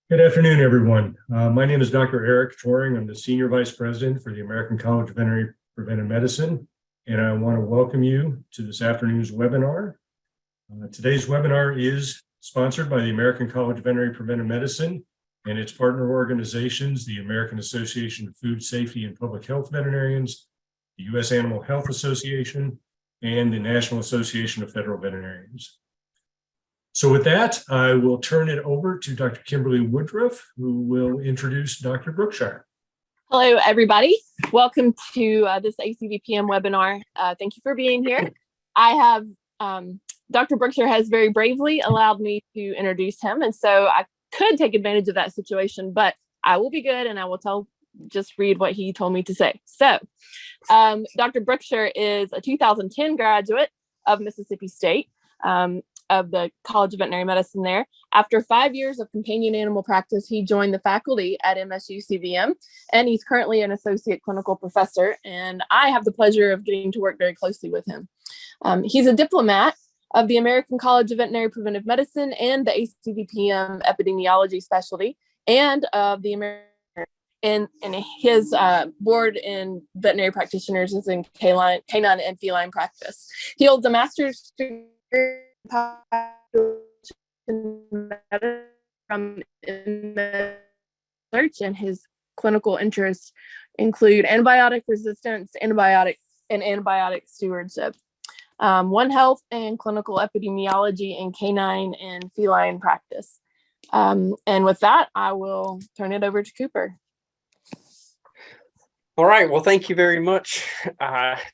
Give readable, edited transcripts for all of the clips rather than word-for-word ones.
Good afternoon, everyone. My name is Dr. Eric Toring. I'm the Senior Vice President for the American College of Veterinary Preventive Medicine, and I want to welcome you to this afternoon's webinar. Today's webinar is sponsored by the American College of Veterinary Preventive Medicine and its partner organizations, the American Association of Food Safety and Public Health Veterinarians, the U.S. Animal Health Association, and the National Association of Federal Veterinarians. So with that, I will turn it over to Dr. Kimberly Woodruff, who will introduce Dr. Brookshire. Hello, everybody. Welcome to this ACVPM webinar. Thank you for being here. I have, Dr. Brookshire has very bravely allowed me to introduce him, and so I could take advantage of that situation, but I will be good and I will just read what he told me to say. So, Dr. Brookshire is a 2010 graduate of Mississippi State. Of the College of Veterinary Medicine there. After 5 years of companion animal practice, he joined the faculty at MSU CVM, and he's currently an associate clinical professor, and I have the pleasure of getting to work very closely with him. He's a diplomat of the American College of Veterinary Preventive Medicine and the ACVPM Epidemiology specialty, and of the American, and his board in veterinary practitioners is in canine and feline practice. He holds a master's degree from research, and his clinical interests include antibiotic resistance, antibiotic stewardship, One Health, and clinical epidemiology in canine and feline practice. And with that, I will turn it over to Cooper. All right. Well, thank you very much,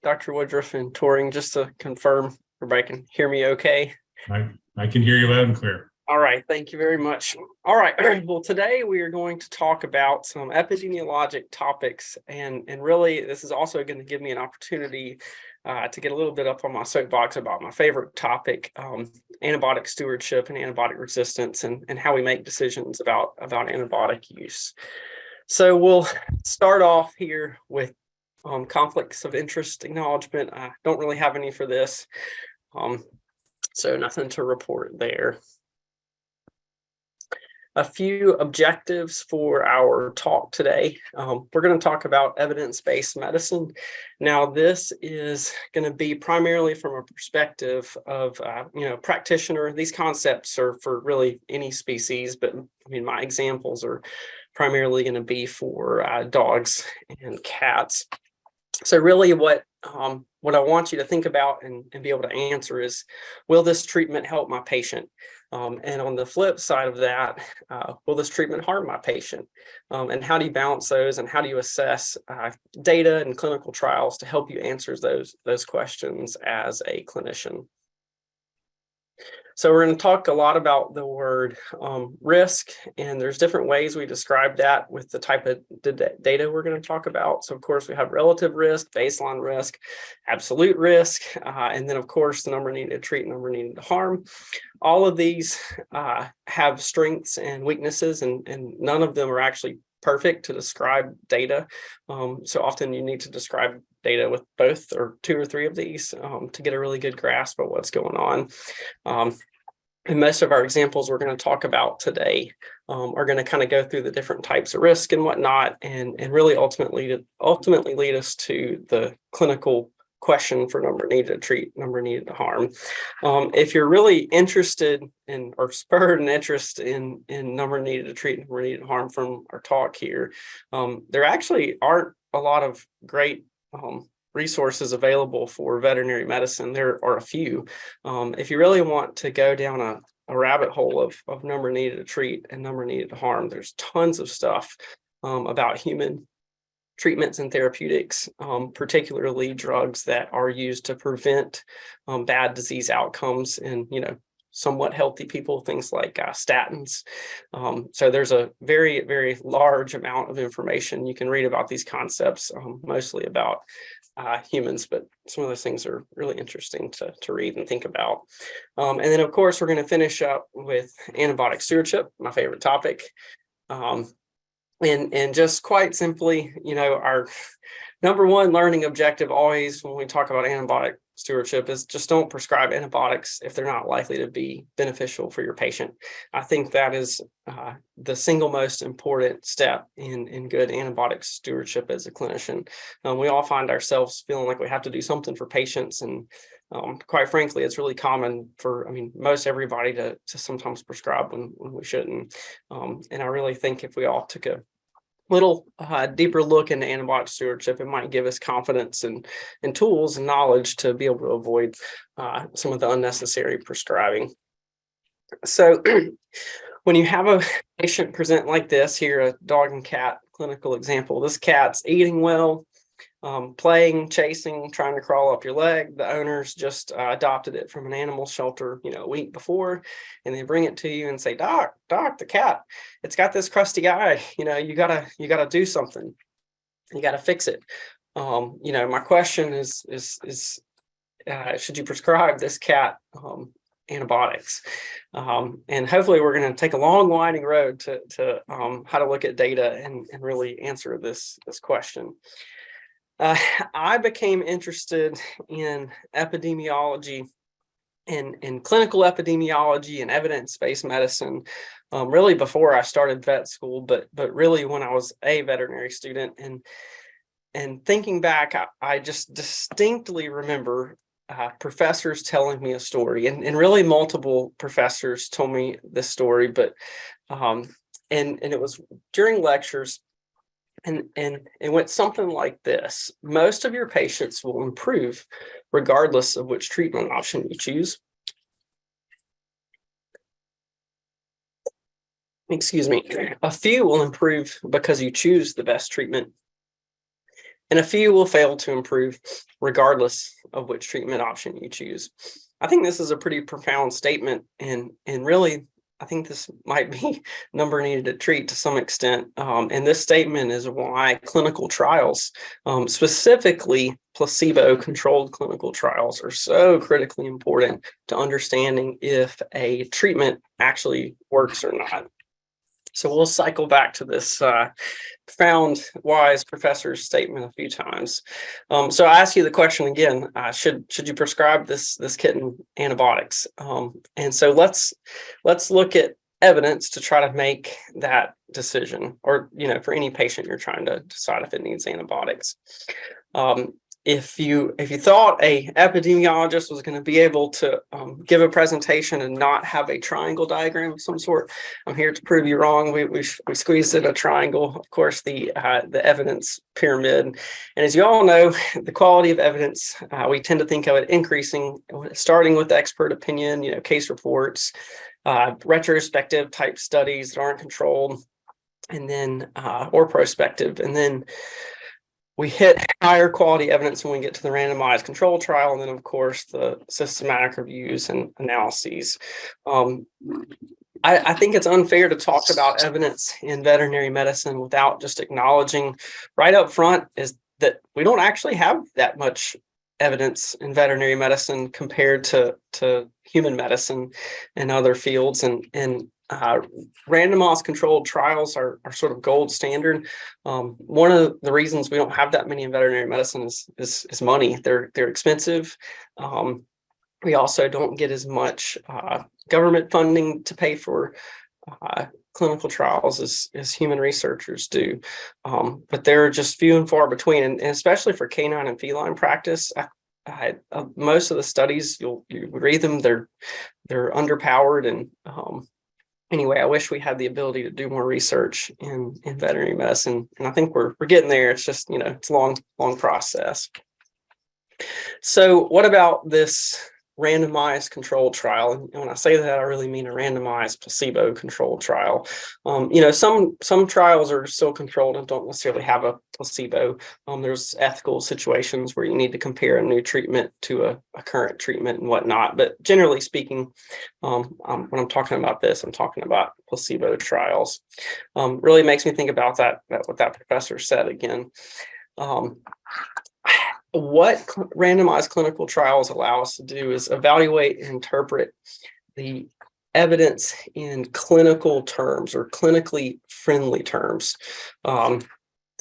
Dr. Woodruff and Toring. Just to confirm, everybody can hear me okay? I can hear you loud and clear. All right. Thank you very much. All right. Well, today we are going to talk about some epidemiologic topics. And really, this is also going to give me an opportunity to get a little bit up on my soapbox about my favorite topic, antibiotic stewardship and antibiotic resistance, and how we make decisions about antibiotic use. So we'll start off here with conflicts of interest acknowledgement. I don't really have any for this, so nothing to report there. A few objectives for our talk today. We're going to talk about evidence-based medicine. Now, this is going to be primarily from a perspective of, practitioner. These concepts are for really any species, but I mean, my examples are primarily going to be for dogs and cats. So really what I want you to think about and be able to answer is, will this treatment help my patient? And on the flip side of that, will this treatment harm my patient? And how do you balance those, and how do you assess data and clinical trials to help you answer those questions as a clinician? So we're going to talk a lot about the word risk, and there's different ways we describe that with the type of data we're going to talk about. So of course we have relative risk, baseline risk, absolute risk, and then of course the number needed to treat, number needed to harm. All of these have strengths and weaknesses, and none of them are actually perfect to describe data. So often you need to describe data with both or two or three of these to get a really good grasp of what's going on. And most of our examples we're going to talk about today are going to kind of go through the different types of risk and whatnot, and really ultimately lead us to the clinical question for number needed to treat, number needed to harm. If you're really interested in, or spurred an interest in number needed to treat, number needed to harm from our talk here, there actually aren't a lot of great resources available for veterinary medicine. There are a few. If you really want to go down a rabbit hole of number needed to treat and number needed to harm, there's tons of stuff about human treatments and therapeutics, particularly drugs that are used to prevent bad disease outcomes in somewhat healthy people, things like statins. So there's a very, very large amount of information you can read about these concepts, mostly about humans, but some of those things are really interesting to read and think about. And then, of course, we're going to finish up with antibiotic stewardship, my favorite topic. And just quite simply, our number one learning objective always when we talk about antibiotic stewardship is just don't prescribe antibiotics if they're not likely to be beneficial for your patient. I think that is the single most important step in good antibiotic stewardship as a clinician. We all find ourselves feeling like we have to do something for patients, and quite frankly, it's really common for, most everybody to sometimes prescribe when we shouldn't. And I really think if we all took a little deeper look into antibiotic stewardship, it might give us confidence and tools and knowledge to be able to avoid some of the unnecessary prescribing. So when you have a patient present like this, here, a dog and cat clinical example, this cat's eating well, playing, chasing, trying to crawl up your leg. The owners just adopted it from an animal shelter, a week before, and they bring it to you and say, Doc, the cat, it's got this crusty eye. You gotta do something. You gotta fix it. My question is should you prescribe this cat antibiotics? And hopefully we're going to take a long winding road to how to look at data and really answer this question. I became interested in epidemiology and clinical epidemiology and evidence-based medicine really before I started vet school, but really when I was a veterinary student. And thinking back, I just distinctly remember professors telling me a story, and really multiple professors told me this story, but and it was during lectures. And it went something like this: most of your patients will improve regardless of which treatment option you choose. Excuse me. A few will improve because you choose the best treatment, and a few will fail to improve regardless of which treatment option you choose. I think this is a pretty profound statement, and really, I think this might be number needed to treat to some extent. And this statement is why clinical trials, specifically placebo-controlled clinical trials, are so critically important to understanding if a treatment actually works or not. So we'll cycle back to this profound, wise professor's statement a few times. So I ask you the question again: should you prescribe this kitten antibiotics? And so let's look at evidence to try to make that decision, or for any patient you're trying to decide if it needs antibiotics. If you thought a epidemiologist was going to be able to give a presentation and not have a triangle diagram of some sort, I'm here to prove you wrong. We squeezed in a triangle, of course, the evidence pyramid. And as you all know, the quality of evidence, we tend to think of it increasing, starting with expert opinion, case reports, retrospective type studies that aren't controlled, and then or prospective, and then we hit higher quality evidence when we get to the randomized control trial, and then, of course, the systematic reviews and analyses. I think it's unfair to talk about evidence in veterinary medicine without just acknowledging right up front is that we don't actually have that much evidence in veterinary medicine compared to human medicine and other fields. And randomized controlled trials are sort of gold standard. One of the reasons we don't have that many in veterinary medicine is money. They're expensive. We also don't get as much government funding to pay for clinical trials as human researchers do. But they're just few and far between, and especially for canine and feline practice. Most of the studies, you read them, they're underpowered, and anyway, I wish we had the ability to do more research in veterinary medicine, and I think we're getting there. It's just it's a long process. So what about this randomized controlled trial? And when I say that, I really mean a randomized placebo-controlled trial. Some trials are still controlled and don't necessarily have a placebo. There's ethical situations where you need to compare a new treatment to a current treatment and whatnot. But generally speaking, when I'm talking about this, I'm talking about placebo trials. Really makes me think about what that professor said again. What randomized clinical trials allow us to do is evaluate and interpret the evidence in clinical terms or clinically friendly terms.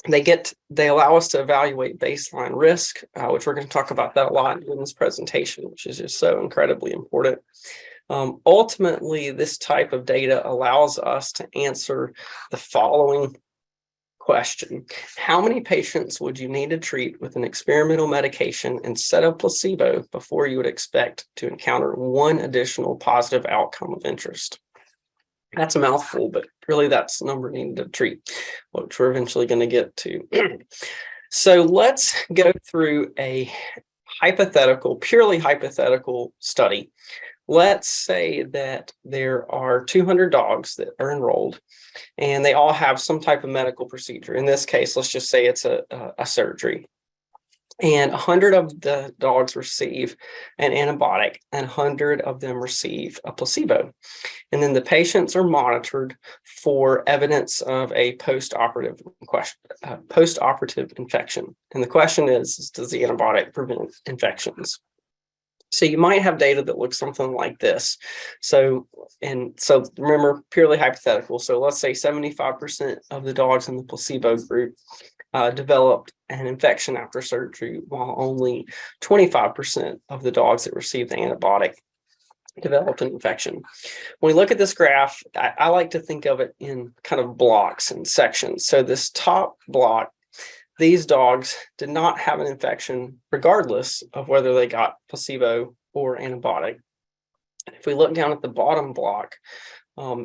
they allow us to evaluate baseline risk, which we're going to talk about that a lot in this presentation, which is just so incredibly important. Ultimately, this type of data allows us to answer the following question: how many patients would you need to treat with an experimental medication instead of placebo before you would expect to encounter one additional positive outcome of interest? That's a mouthful, but really that's the number needed to treat, which we're eventually going to get to. So let's go through a purely hypothetical study. Let's say that there are 200 dogs that are enrolled, and they all have some type of medical procedure. In this case, let's just say it's a surgery. And 100 of the dogs receive an antibiotic, and 100 of them receive a placebo. And then the patients are monitored for evidence of a post-operative infection. And the question is, does the antibiotic prevent infections? So you might have data that looks something like this. So remember, purely hypothetical. So let's say 75% of the dogs in the placebo group developed an infection after surgery, while only 25% of the dogs that received the antibiotic developed an infection. When we look at this graph, I like to think of it in kind of blocks and sections. So this top block, these dogs did not have an infection regardless of whether they got placebo or antibiotic. If we look down at the bottom block,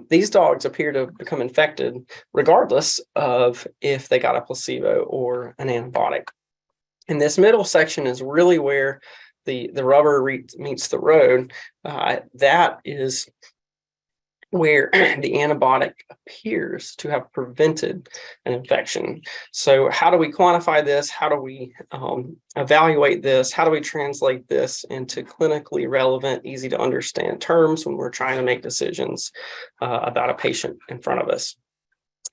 these dogs appear to become infected regardless of if they got a placebo or an antibiotic. And this middle section is really where the rubber meets the road. That is where the antibiotic appears to have prevented an infection. So how do we quantify this? How do we evaluate this? How do we translate this into clinically relevant, easy to understand terms when we're trying to make decisions about a patient in front of us?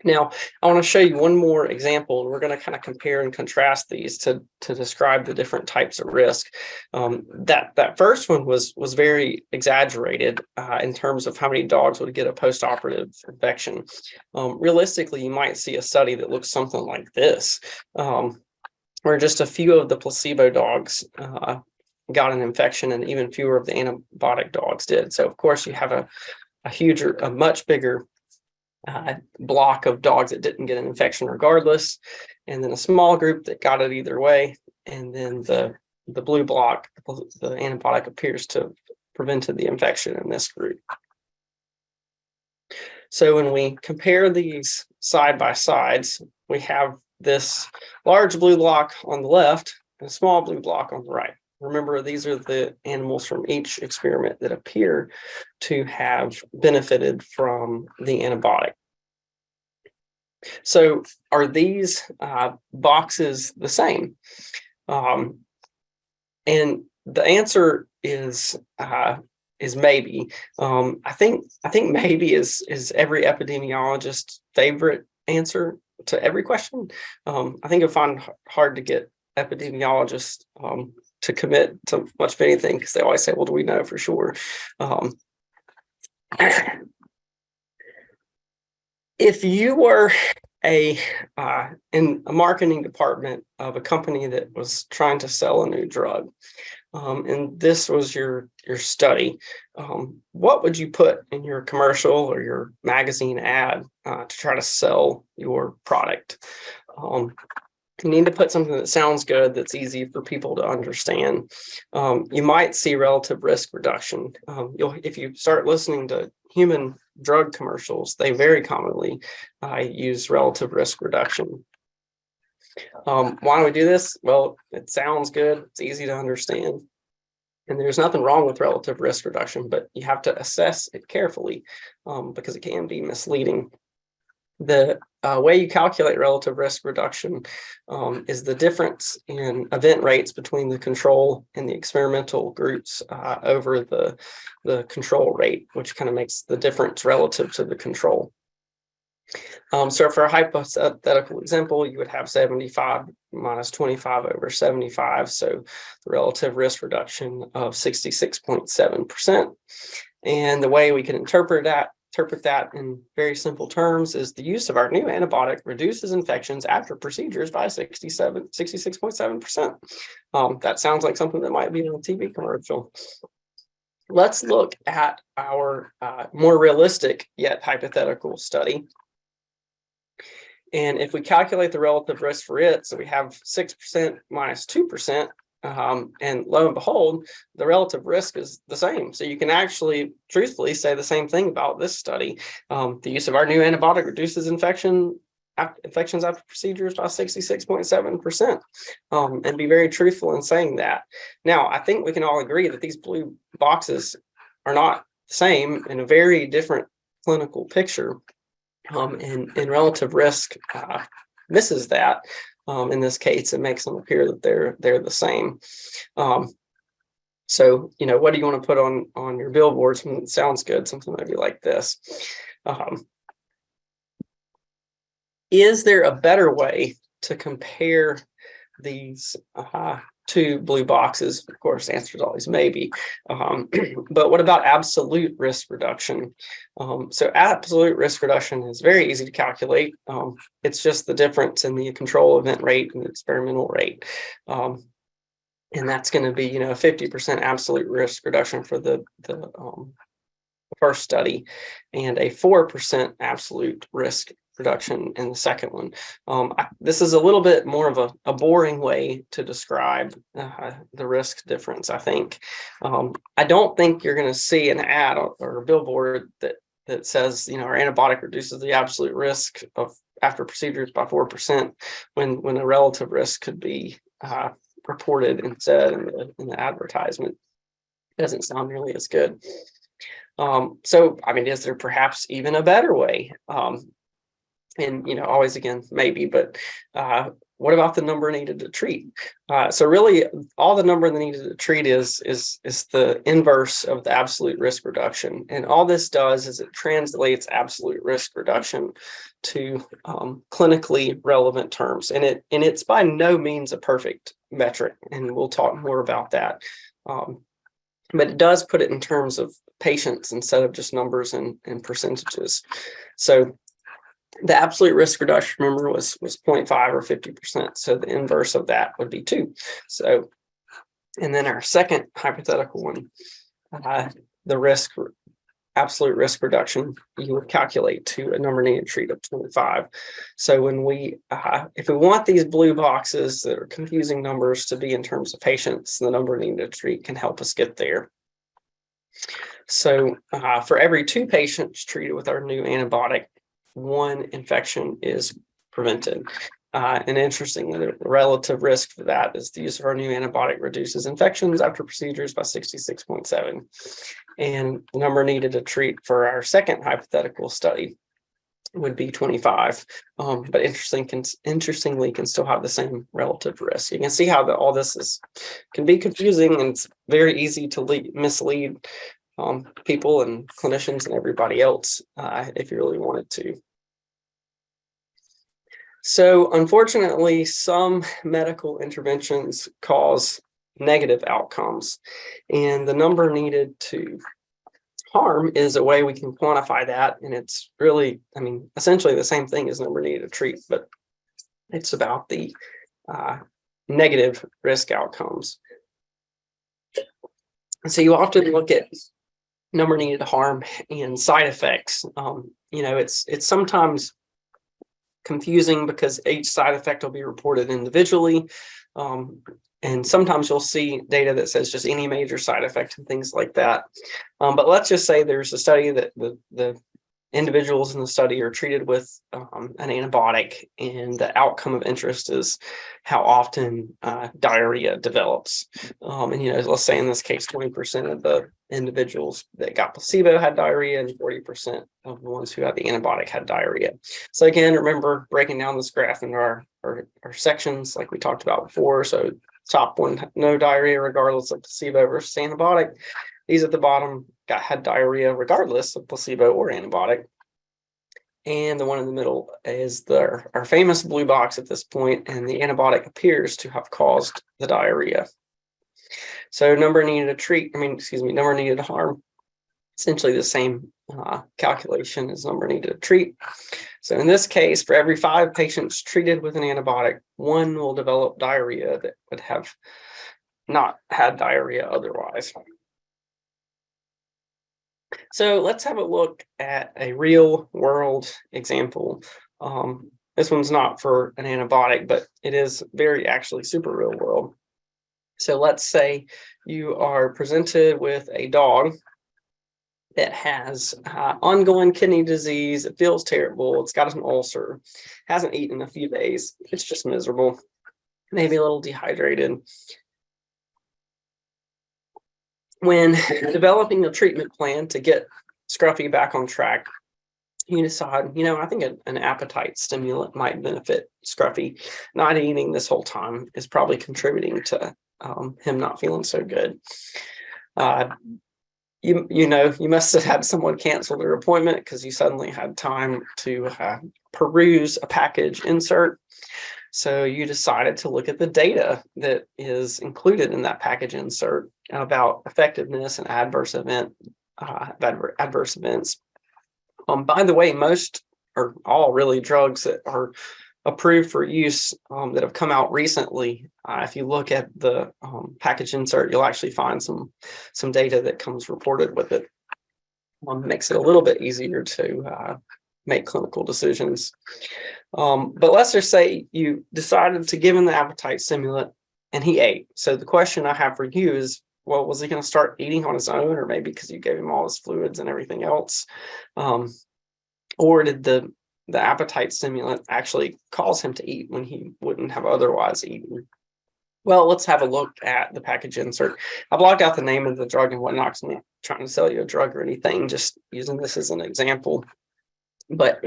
Now, I want to show you one more example, and we're going to kind of compare and contrast these to describe the different types of risk. That first one was very exaggerated in terms of how many dogs would get a post-operative infection. Realistically, you might see a study that looks something like this, where just a few of the placebo dogs got an infection, and even fewer of the antibiotic dogs did. So, of course, you have a much bigger block of dogs that didn't get an infection regardless, and then a small group that got it either way, and then the blue block, the antibiotic appears to have prevented the infection in this group. So when we compare these side by sides, we have this large blue block on the left and a small blue block on the right. Remember, these are the animals from each experiment that appear to have benefited from the antibiotic. So are these boxes the same? And the answer is maybe. I think maybe is every epidemiologist's favorite answer to every question. I think you'll find hard to get epidemiologists to commit to much of anything, because they always say, well, do we know for sure? If you were in a marketing department of a company that was trying to sell a new drug, and this was your study, what would you put in your commercial or your magazine ad to try to sell your product? You need to put something that sounds good, that's easy for people to understand. You might see relative risk reduction. If you start listening to human drug commercials, they very commonly use relative risk reduction. Why do we do this? Well, it sounds good, it's easy to understand, and there's nothing wrong with relative risk reduction, but you have to assess it carefully because it can be misleading. The way you calculate relative risk reduction is the difference in event rates between the control and the experimental groups over the control rate, which kind of makes the difference relative to the control. So for a hypothetical example, you would have 75 minus 25 over 75. So the relative risk reduction of 66.7%. And the way we can interpret that interpret that in very simple terms is the use of our new antibiotic reduces infections after procedures by 66.7%. That sounds like something that might be in a TV commercial. Let's look at our more realistic yet hypothetical study. And if we calculate the relative risk for it, so we have 6% minus 2%, and lo and behold, the relative risk is the same. So you can actually truthfully say the same thing about this study. The use of our new antibiotic reduces infections after procedures by 66.7%, and be very truthful in saying that. Now, I think we can all agree that these blue boxes are not the same in a very different clinical picture. And relative risk misses that. In this case, it makes them appear that they're the same. So, what do you want to put on your billboard? Something that sounds good, something maybe like this. Is there a better way to compare these two blue boxes? Of course, the answer is always maybe. But what about absolute risk reduction? So absolute risk reduction is very easy to calculate. It's just the difference in the control event rate and the experimental rate. And that's going to be, 50% absolute risk reduction for the first study and a 4% absolute risk reduction in the second one. This is a little bit more of a boring way to describe the risk difference, I think. I don't think you're going to see an ad or a billboard that says, our antibiotic reduces the absolute risk of after procedures by 4% when a relative risk could be reported and said in the advertisement. It doesn't sound nearly as good. So, is there perhaps even a better way? And, always again, maybe, but what about the number needed to treat? So really, all the number that needed to treat is the inverse of the absolute risk reduction. And all this does is it translates absolute risk reduction to clinically relevant terms. And it's by no means a perfect metric, and we'll talk more about that. But it does put it in terms of patients instead of just numbers and percentages. So the absolute risk reduction, remember, was 0.5 or 50%. So the inverse of that would be 2. So, and then our second hypothetical one, the absolute risk reduction, you would calculate to a number needed to treat of 25. So when if we want these blue boxes that are confusing numbers to be in terms of patients, the number needed to treat can help us get there. So for every 2 patients treated with our new antibiotic, 1 infection is prevented. And interestingly, the relative risk for that is the use of our new antibiotic reduces infections after procedures by 66.7. And the number needed to treat for our second hypothetical study would be 25. But interestingly, can still have the same relative risk. You can see how all this can be confusing, and it's very easy to mislead people and clinicians and everybody else if you really wanted to. So unfortunately, some medical interventions cause negative outcomes, and the number needed to harm is a way we can quantify that. And it's really, essentially the same thing as number needed to treat, but it's about the negative risk outcomes. And so you often look at number needed to harm and side effects. It's sometimes confusing because each side effect will be reported individually. And sometimes you'll see data that says just any major side effect and things like that. But let's just say there's a study that the individuals in the study are treated with an antibiotic, and the outcome of interest is how often diarrhea develops. And let's say in this case, 20% of the individuals that got placebo had diarrhea, and 40% of the ones who had the antibiotic had diarrhea. So again, remember breaking down this graph into our sections like we talked about before. So top one, no diarrhea regardless of placebo versus antibiotic. These at the bottom had diarrhea regardless of placebo or antibiotic. And the one in the middle is our famous blue box at this point, and the antibiotic appears to have caused the diarrhea. So number needed to harm essentially the same calculation as number needed to treat. So in this case, for every 5 patients treated with an antibiotic, 1 will develop diarrhea that would have not had diarrhea otherwise. So let's have a look at a real world example. This one's not for an antibiotic, but it is very actually super real world. So let's say you are presented with a dog that has ongoing kidney disease. It feels terrible. It's got an ulcer, hasn't eaten in a few days. It's just miserable, maybe a little dehydrated. When developing a treatment plan to get Scruffy back on track, you decide, I think an appetite stimulant might benefit Scruffy. Not eating this whole time is probably contributing to him not feeling so good. You must have had someone cancel their appointment because you suddenly had time to peruse a package insert. So you decided to look at the data that is included in that package insert about effectiveness and adverse events. By the way, most or all really drugs that are approved for use that have come out recently, if you look at the package insert, you'll actually find some data that comes reported with it. Makes it a little bit easier to make clinical decisions. But let's just say you decided to give him the appetite stimulant and he ate. So the question I have for you is, well, was he going to start eating on his own, or maybe because you gave him all his fluids and everything else? Or did the appetite stimulant actually cause him to eat when he wouldn't have otherwise eaten? Well, let's have a look at the package insert. I blocked out the name of the drug and whatnot, because I'm not trying to sell you a drug or anything, just using this as an example. But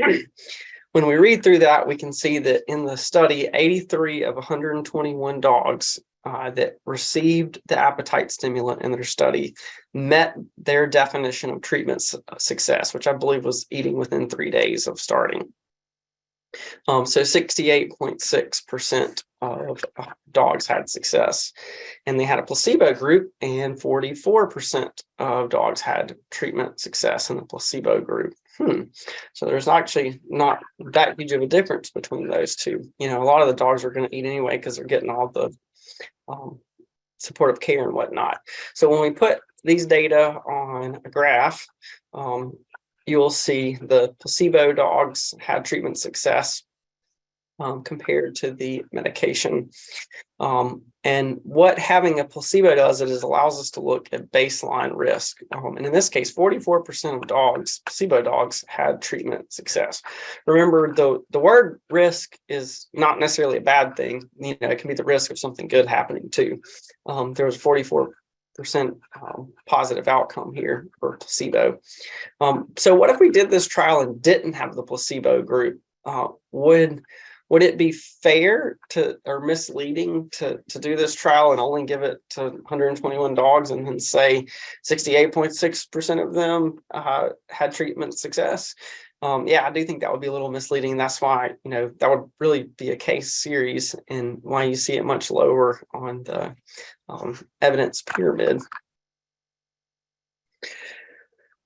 when we read through that, we can see that in the study, 83 of 121 dogs that received the appetite stimulant in their study met their definition of treatment success, which I believe was eating within 3 days of starting. So 68.6% of dogs had success, and they had a placebo group, and 44% of dogs had treatment success in the placebo group. So there's actually not that huge of a difference between those two. A lot of the dogs are going to eat anyway because they're getting all the supportive care and whatnot. So when we put these data on a graph, you'll see the placebo dogs had treatment success compared to the medication. And what having a placebo does is it allows us to look at baseline risk. And in this case, 44% of dogs, placebo dogs, had treatment success. Remember, the word risk is not necessarily a bad thing. It can be the risk of something good happening too. There was 44% positive outcome here for placebo. So what if we did this trial and didn't have the placebo group? Would it be fair or misleading to do this trial and only give it to 121 dogs and then say 68.6% of them had treatment success? Yeah, I do think that would be a little misleading. That's why, that would really be a case series, and why you see it much lower on the evidence pyramid.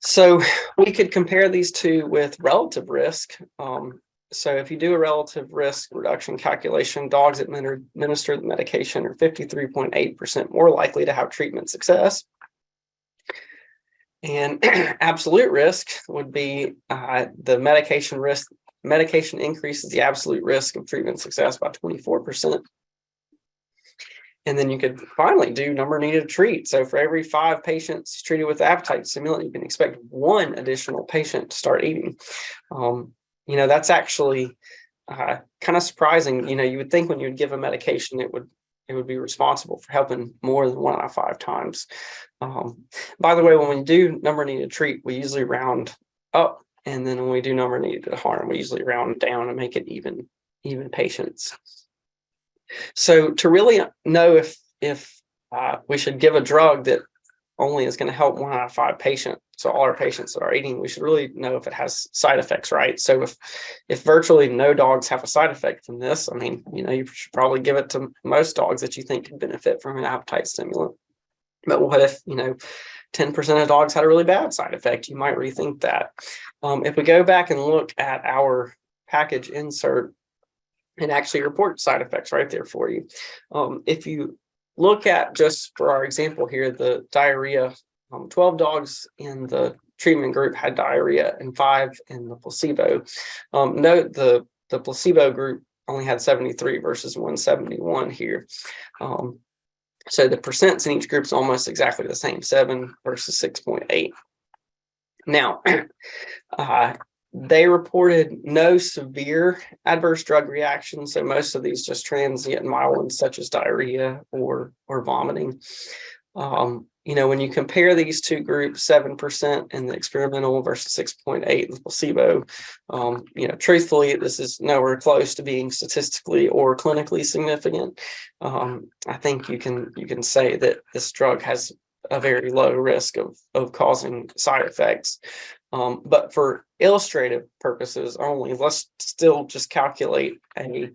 So we could compare these two with relative risk. So if you do a relative risk reduction calculation, dogs that administer the medication are 53.8% more likely to have treatment success. And absolute risk would be the medication risk. Medication increases the absolute risk of treatment success by 24%. And then you could finally do number needed to treat. So for every 5 patients treated with appetite stimulant, you can expect 1 additional patient to start eating. That's actually kind of surprising. You would think when you would give a medication, it would be responsible for helping more than 1 out of 5 times. By the way, when we do number needed to treat, we usually round up, and then when we do number needed to harm, we usually round down and make it even patients. So to really know if we should give a drug that only is going to help 1 out of 5 patients, so all our patients that are eating, we should really know if it has side effects, right? So if virtually no dogs have a side effect from this, you should probably give it to most dogs that you think could benefit from an appetite stimulant. But what if 10% of dogs had a really bad side effect. You might rethink that. If we go back and look at our package insert, it actually reports side effects right there for you. If you look at, just for our example here, the diarrhea, 12 dogs in the treatment group had diarrhea and 5 in the placebo. Note the placebo group only had 73 versus 171 here. So the percents in each group is almost exactly the same, 7 versus 6.8. Now, they reported no severe adverse drug reactions. So most of these just transient and mild ones, such as diarrhea or vomiting. When you compare these two groups, 7% in the experimental versus 6.8 in the placebo, truthfully, this is nowhere close to being statistically or clinically significant. I think you can say that this drug has a very low risk of causing side effects. But for illustrative purposes only, let's still just calculate a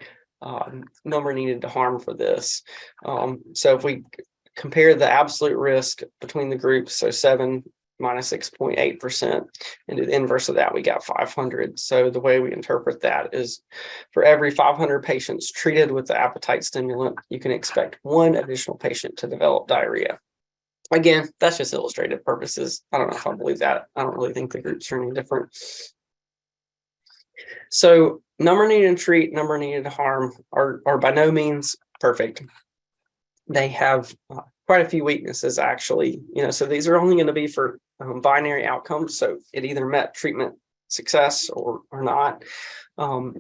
number needed to harm for this. So if we compare the absolute risk between the groups, so 7 minus 6.8%, and do the inverse of that, we got 500. So the way we interpret that is, for every 500 patients treated with the appetite stimulant, you can expect 1 additional patient to develop diarrhea. Again, that's just illustrative purposes. I don't know if I believe that. I don't really think the groups are any different. So number needed to treat, number needed to harm are by no means perfect. They have quite a few weaknesses, actually. So these are only going to be for binary outcomes. So it either met treatment success or not.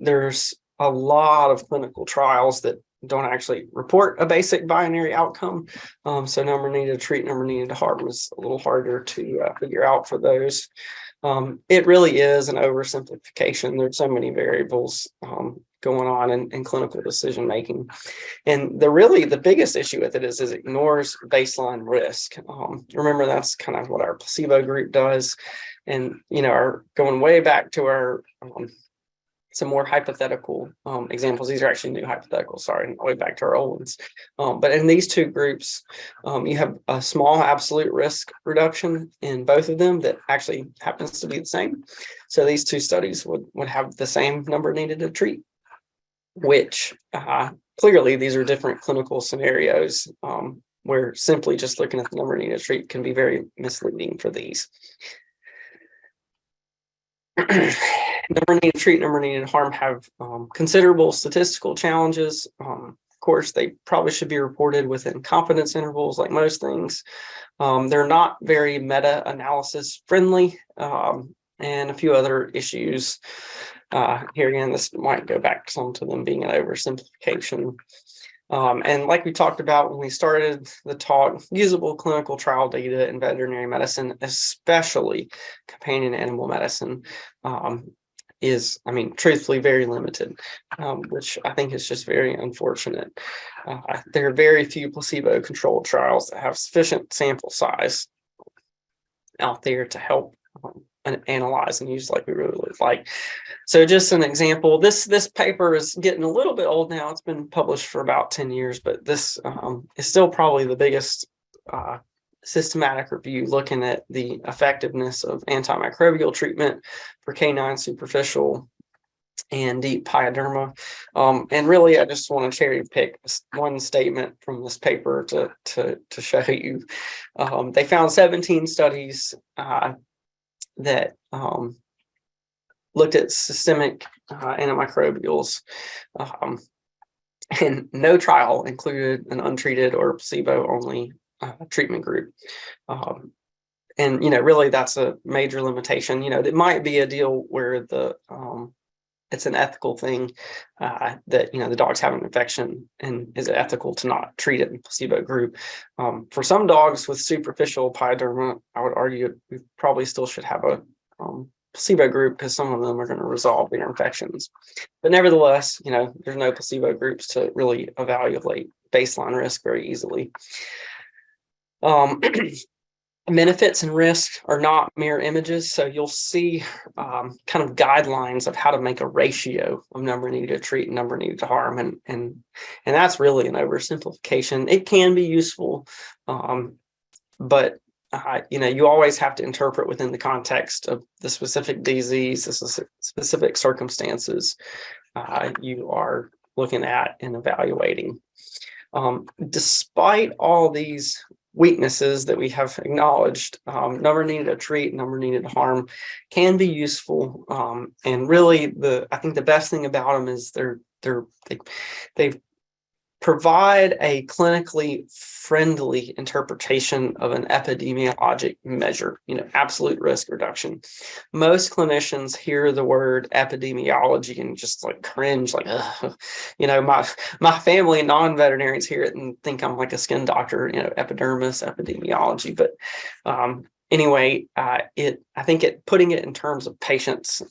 There's a lot of clinical trials that don't actually report a basic binary outcome. So number needed to treat, number needed to harm is a little harder to figure out for those. It really is an oversimplification. There's so many variables going on in clinical decision making. And the biggest issue with it is it ignores baseline risk. Remember, that's kind of what our placebo group does. And, going way back to our some more hypothetical examples. These are actually new hypotheticals, sorry, way back to our old ones. But in these two groups, you have a small absolute risk reduction in both of them that actually happens to be the same. So these two studies would have the same number needed to treat, which clearly these are different clinical scenarios where simply just looking at the number needed to treat can be very misleading for these. Number needed to treat, number needed to harm have considerable statistical challenges. Of course, they probably should be reported within confidence intervals, like most things. They're not very meta-analysis friendly, and a few other issues. Here again, this might go back to some to them being an oversimplification. And like we talked about when we started the talk, usable clinical trial data in veterinary medicine, especially companion animal medicine, is, truthfully very limited, which I think is just very unfortunate. There are very few placebo-controlled trials that have sufficient sample size out there to help analyze and use like we really would like. So just an example, this paper is getting a little bit old now. It's been published for about 10 years, but this is still probably the biggest systematic review looking at the effectiveness of antimicrobial treatment for canine superficial and deep pyoderma. And really, I just want to cherry pick one statement from this paper to show you. They found 17 studies that looked at systemic antimicrobials, and no trial included an untreated or placebo-only treatment group. And, really that's a major limitation. It might be a deal where it's an ethical thing that, the dogs have an infection and is it ethical to not treat it in placebo group. For some dogs with superficial pyoderma, I would argue we probably still should have a placebo group because some of them are going to resolve their infections. But nevertheless, there's no placebo groups to really evaluate baseline risk very easily. Benefits and risks are not mirror images, so you'll see kind of guidelines of how to make a ratio of number needed to treat and number needed to harm, and that's really an oversimplification. It can be useful, but you always have to interpret within the context of the specific disease, the specific circumstances you are looking at and evaluating. Despite all these weaknesses that we have acknowledged, number needed to treat, number needed to harm can be useful. And really, I think the best thing about them is they provide a clinically friendly interpretation of an epidemiologic measure, absolute risk reduction. Most clinicians hear the word epidemiology and just like cringe, like, my family, non-veterinarians hear it and think I'm like a skin doctor, epidermis, epidemiology. But anyway, I think putting it in terms of patients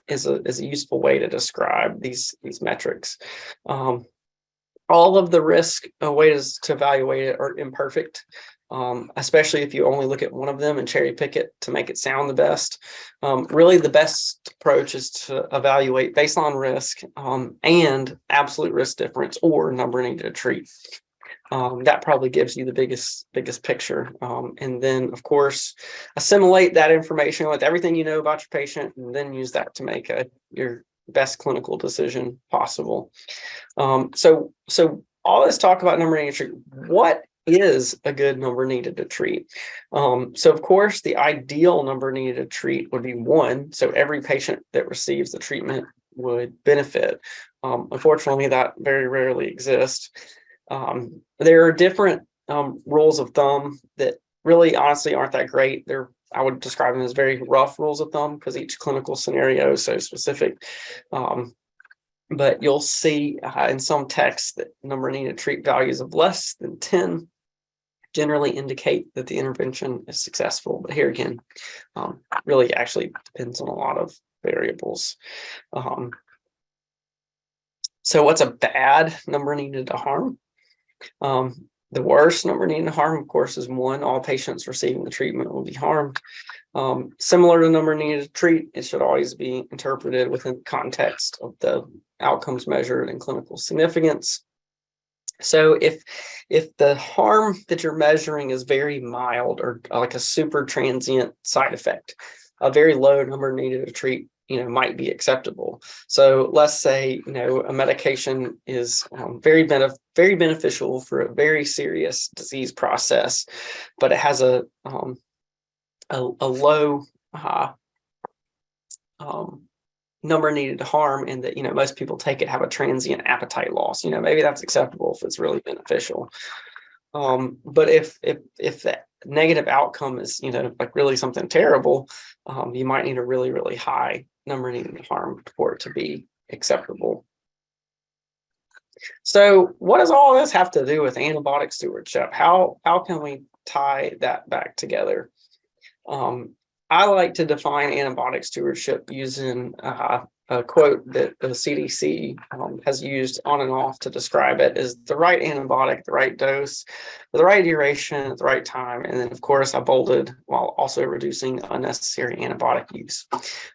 is a useful way to describe these metrics. All of the risk ways to evaluate it are imperfect, especially if you only look at one of them and cherry pick it to make it sound the best. Really, the best approach is to evaluate baseline risk and absolute risk difference or number needed to treat. That probably gives you the biggest picture. And then, of course, assimilate that information with everything you know about your patient and then use that to make your best clinical decision possible. So all this talk about number needed to treat, what is a good number needed to treat? So of course, the ideal number needed to treat would be 1. So every patient that receives the treatment would benefit. Unfortunately, that very rarely exists. There are different rules of thumb that really honestly aren't that great. I would describe them as very rough rules of thumb because each clinical scenario is so specific. But you'll see in some texts that number needed to treat values of less than 10 generally indicate that the intervention is successful. But here again, really actually depends on a lot of variables. So what's a bad number needed to harm? The worst number needed to harm, of course, is 1. All patients receiving the treatment will be harmed. Similar to number needed to treat, it should always be interpreted within the context of the outcomes measured and clinical significance. So if the harm that you're measuring is very mild or like a super transient side effect, a very low number needed to treat might be acceptable. So let's say a medication is very beneficial for a very serious disease process, but it has a low number needed to harm, and that most people take it have a transient appetite loss. Maybe that's acceptable if it's really beneficial. But if that negative outcome is like really something terrible, you might need a really, really high number needed to harm for it to be acceptable. So what does all this have to do with antibiotic stewardship? How can we tie that back together? I like to define antibiotic stewardship using a quote that the CDC has used on and off to describe it is the right antibiotic, the right dose, the right duration, at the right time. And then, of course, I bolded while also reducing unnecessary antibiotic use.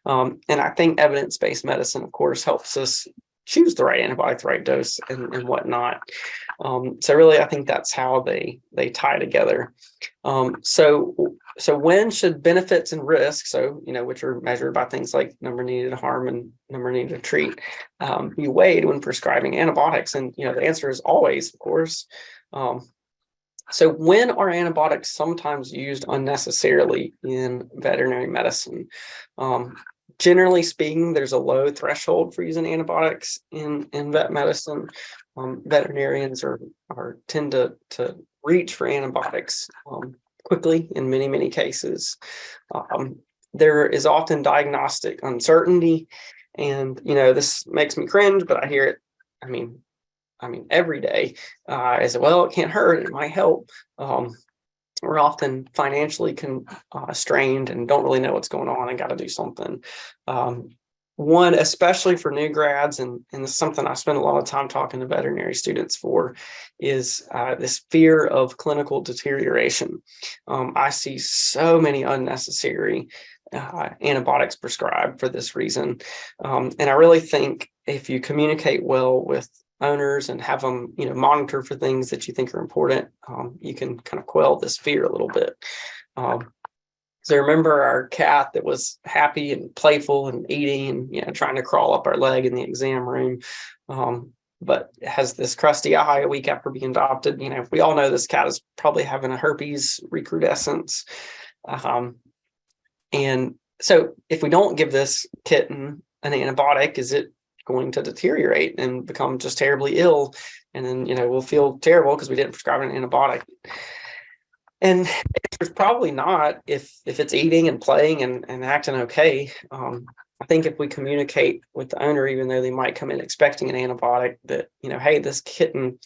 And I think evidence-based medicine, of course, helps us choose the right antibiotic, the right dose, and whatnot. So really, I think that's how they tie together. So when should benefits and risks, which are measured by things like number needed to harm and number needed to treat, be weighed when prescribing antibiotics? And the answer is always, of course. So when are antibiotics sometimes used unnecessarily in veterinary medicine? Generally speaking, there's a low threshold for using antibiotics in vet medicine. Veterinarians tend to reach for antibiotics quickly in many, many cases. There is often diagnostic uncertainty, and this makes me cringe, but I hear it. I mean, every day. I say, well, it can't hurt; it might help. We're often financially strained and don't really know what's going on and got to do something. One, especially for new grads, and this is something I spend a lot of time talking to veterinary students for, is this fear of clinical deterioration. I see so many unnecessary antibiotics prescribed for this reason. And I really think if you communicate well with owners and have them, monitor for things that you think are important, you can kind of quell this fear a little bit. So remember our cat that was happy and playful and eating and trying to crawl up our leg in the exam room, but has this crusty eye a week after being adopted. We all know this cat is probably having a herpes recrudescence. And so if we don't give this kitten an antibiotic, is it going to deteriorate and become just terribly ill? And then, we'll feel terrible because we didn't prescribe an antibiotic. And it's probably not if it's eating and playing and acting okay. I think if we communicate with the owner, even though they might come in expecting an antibiotic, that, hey, this kitten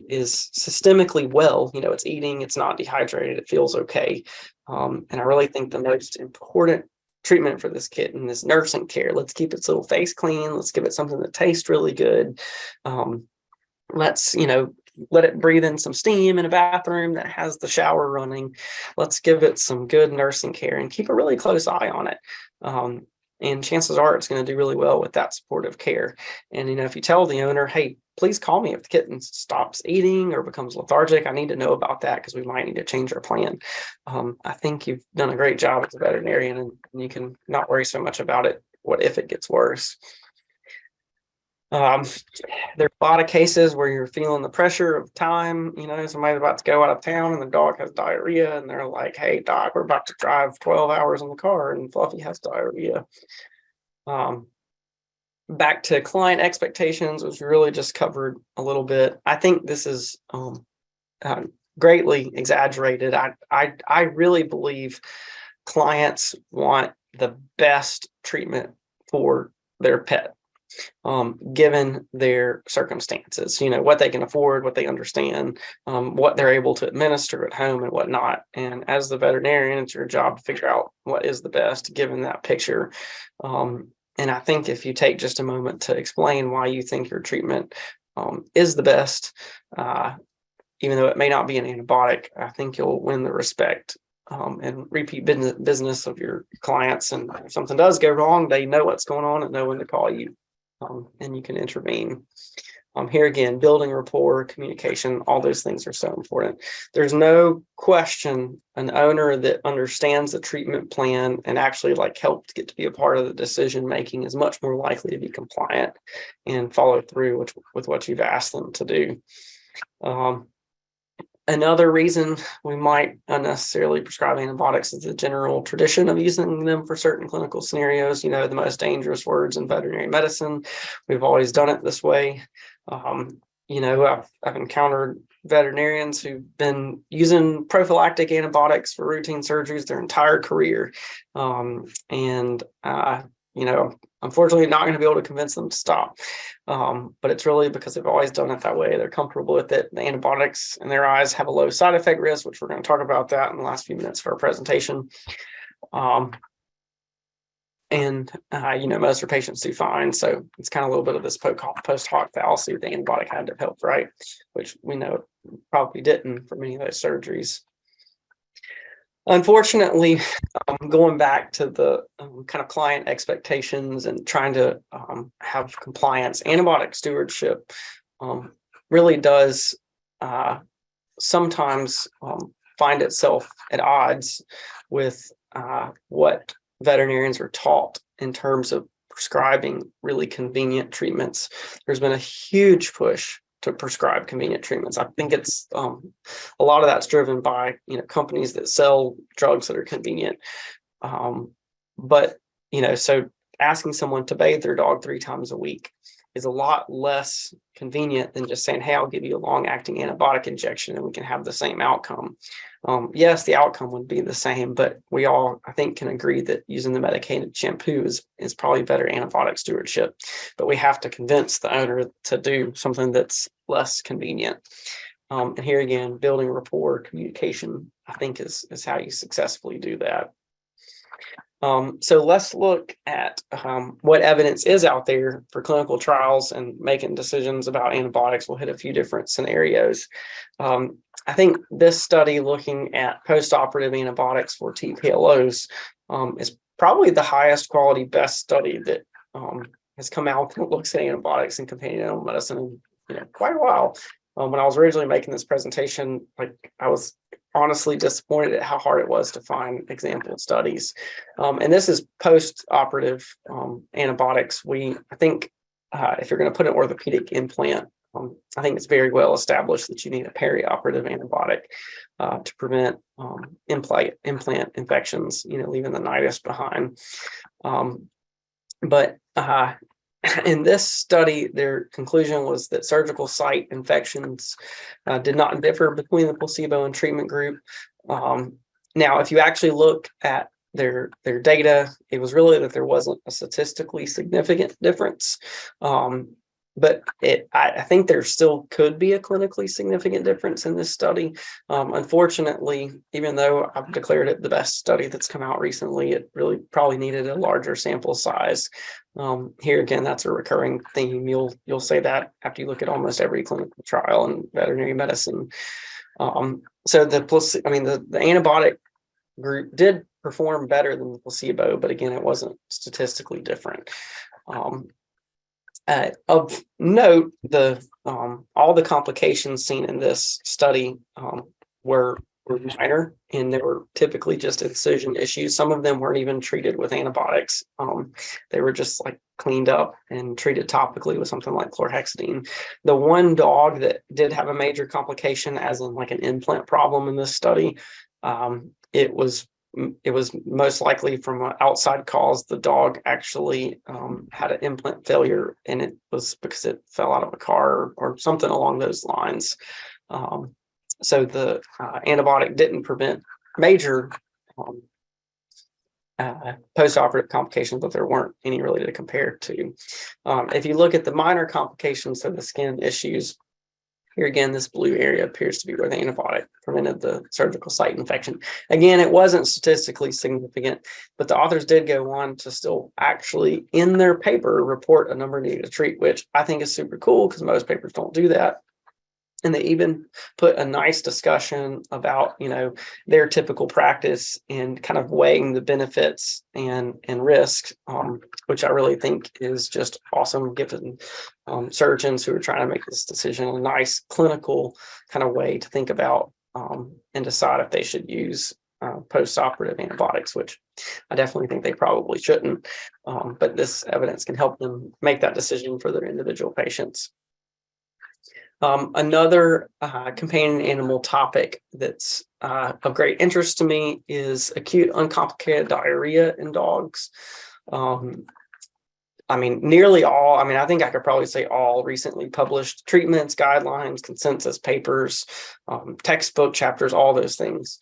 is systemically well, it's eating, it's not dehydrated, it feels okay. And I really think the most important treatment for this kitten is nursing care. Let's keep its little face clean. Let's give it something that tastes really good. Let's, let it breathe in some steam in a bathroom that has the shower running. Let's give it some good nursing care and keep a really close eye on it. And chances are it's going to do really well with that supportive care. And, if you tell the owner, hey, please call me if the kitten stops eating or becomes lethargic, I need to know about that because we might need to change our plan. I think you've done a great job as a veterinarian, and you can not worry so much about it. What if it gets worse? There are a lot of cases where you're feeling the pressure of time. Somebody's about to go out of town and the dog has diarrhea, and they're like, hey, doc, we're about to drive 12 hours in the car and Fluffy has diarrhea. Back to client expectations, which we really just covered a little bit. I think this is greatly exaggerated. I really believe clients want the best treatment for their pet. Given their circumstances, what they can afford, what they understand, what they're able to administer at home and whatnot. And as the veterinarian, it's your job to figure out what is the best given that picture. And I think if you take just a moment to explain why you think your treatment is the best, even though it may not be an antibiotic, I think you'll win the respect and repeat business of your clients. And if something does go wrong, they know what's going on and know when to call you. And you can intervene. Here again, building rapport, communication, all those things are so important. There's no question an owner that understands the treatment plan and actually helped get to be a part of the decision making is much more likely to be compliant and follow through with what you've asked them to do. Another reason we might unnecessarily prescribe antibiotics is the general tradition of using them for certain clinical scenarios. The most dangerous words in veterinary medicine. We've always done it this way. I've encountered veterinarians who've been using prophylactic antibiotics for routine surgeries their entire career. Unfortunately, not going to be able to convince them to stop. But it's really because they've always done it that way. They're comfortable with it. The antibiotics in their eyes have a low side effect risk, which we're going to talk about that in the last few minutes for our presentation. Most of our patients do fine. So it's kind of a little bit of this post hoc fallacy with the antibiotic had to have helped, right? Which we know probably didn't for many of those surgeries. Unfortunately, going back to the kind of client expectations and trying to have compliance, antibiotic stewardship really does sometimes find itself at odds with what veterinarians are taught in terms of prescribing really convenient treatments. There's been a huge push to prescribe convenient treatments. I think it's a lot of that's driven by companies that sell drugs that are convenient. So asking someone to bathe their dog 3 times a week is a lot less convenient than just saying, hey, I'll give you a long-acting antibiotic injection and we can have the same outcome. Yes, the outcome would be the same, but we all, I think, can agree that using the medicated shampoo is probably better antibiotic stewardship. But we have to convince the owner to do something that's less convenient. And here again, building rapport, communication, I think is how you successfully do that. So let's look at what evidence is out there for clinical trials and making decisions about antibiotics. We'll hit a few different scenarios. I think this study looking at postoperative antibiotics for TPLOs is probably the highest quality, best study that has come out that looks at antibiotics and companion animal medicine in quite a while. When I was originally making this presentation, I was honestly disappointed at how hard it was to find example studies. And this is post-operative antibiotics. I think if you're going to put an orthopedic implant, I think it's very well established that you need a perioperative antibiotic to prevent implant infections, leaving the nidus behind. But in this study, their conclusion was that surgical site infections did not differ between the placebo and treatment group. Now, if you actually look at their data, it was really that there wasn't a statistically significant difference. But I think there still could be a clinically significant difference in this study. Unfortunately, even though I've declared it the best study that's come out recently, it really probably needed a larger sample size. Here again, that's a recurring theme. You'll say that after you look at almost every clinical trial in veterinary medicine. So the antibiotic group did perform better than the placebo, but again, it wasn't statistically different. Of note, all the complications seen in this study were minor, and they were typically just incision issues. Some of them weren't even treated with antibiotics. They were just like cleaned up and treated topically with something like chlorhexidine. The one dog that did have a major complication, as in like an implant problem in this study, it was most likely from an outside cause. The dog actually had an implant failure, and it was because it fell out of a car or something along those lines. So the antibiotic didn't prevent major post-operative complications, but there weren't any really to compare to. If you look at the minor complications, so the skin issues, here again, this blue area appears to be where the antibiotic prevented the surgical site infection. Again, it wasn't statistically significant, but the authors did go on to still actually, in their paper, report a number needed to treat, which I think is super cool because most papers don't do that. And they even put a nice discussion about, their typical practice and kind of weighing the benefits and risks, which I really think is just awesome, given surgeons who are trying to make this decision a nice clinical kind of way to think about and decide if they should use post-operative antibiotics, which I definitely think they probably shouldn't. But this evidence can help them make that decision for their individual patients. Another companion animal topic that's of great interest to me is acute uncomplicated diarrhea in dogs. Nearly all, I think I could probably say all recently published treatments, guidelines, consensus papers, textbook chapters, all those things.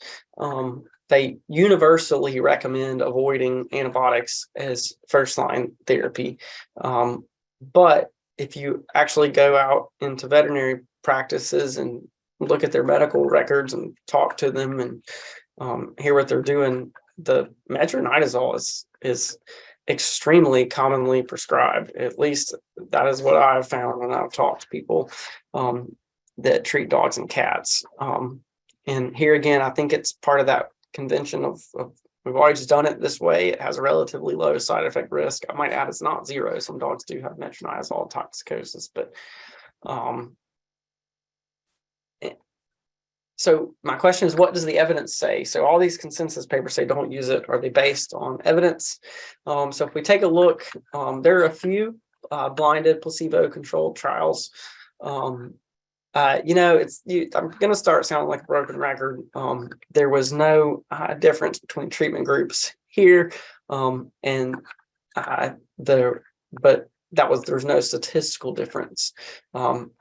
They universally recommend avoiding antibiotics as first-line therapy. But if you actually go out into veterinary practices and look at their medical records and talk to them and hear what they're doing, the metronidazole is extremely commonly prescribed. At least that is what I've found when I've talked to people that treat dogs and cats. And here again, I think it's part of that convention of we've always done it this way. It has a relatively low side effect risk. I might add it's not zero. Some dogs do have metronidazole toxicosis, but so my question is, what does the evidence say? So all these consensus papers say don't use it. Are they based on evidence? So if we take a look, there are a few blinded placebo-controlled trials. I'm going to start sounding like a broken record. There was no difference between treatment groups here, there's no statistical difference.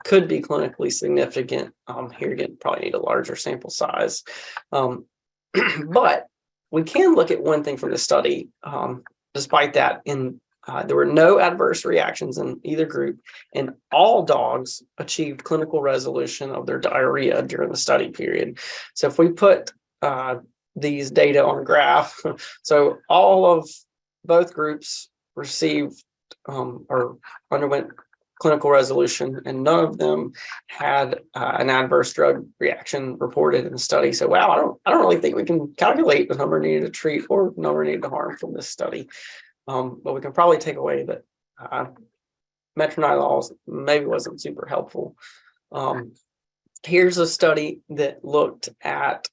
Could be clinically significant. Here again, probably need a larger sample size. But we can look at one thing from the study. Despite that, there were no adverse reactions in either group, and all dogs achieved clinical resolution of their diarrhea during the study period. So if we put these data on a graph, so all of both groups received or underwent clinical resolution, and none of them had an adverse drug reaction reported in the study. So, wow, I don't really think we can calculate the number needed to treat or number needed to harm from this study. But we can probably take away that metronidazole maybe wasn't super helpful. Here's a study that looked at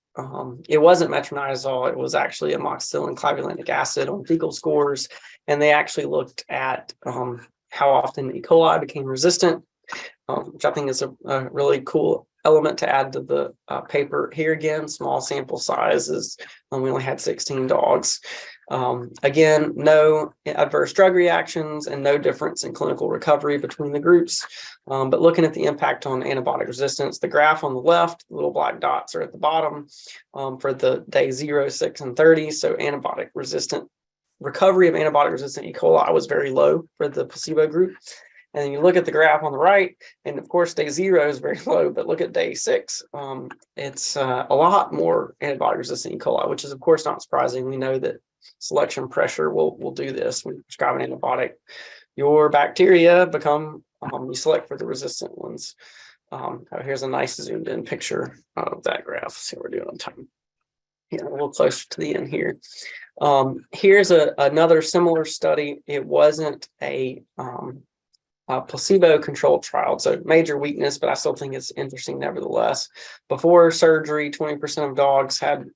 it wasn't metronidazole, it was actually amoxicillin clavulanic acid on fecal scores. And they actually looked at how often E. coli became resistant, which I think is a really cool element to add to the paper. Here again, small sample sizes. We only had 16 dogs. Again, no adverse drug reactions and no difference in clinical recovery between the groups. But looking at the impact on antibiotic resistance, the graph on the left, the little black dots are at the bottom for the day 0, 6, and 30. So antibiotic resistant recovery of antibiotic resistant E. coli was very low for the placebo group. And then you look at the graph on the right, and of course, day 0 is very low, but look at day 6. It's a lot more antibiotic resistant E. coli, which is, of course, not surprising. We know that selection pressure will do this. When you prescribe an antibiotic, your bacteria become, you select for the resistant ones. Here's a nice zoomed in picture of that graph. See what we're doing on time. Yeah, a little closer to the end here. Here's another similar study. It wasn't a placebo-controlled trial, so major weakness, but I still think it's interesting nevertheless. Before surgery, 20% of dogs had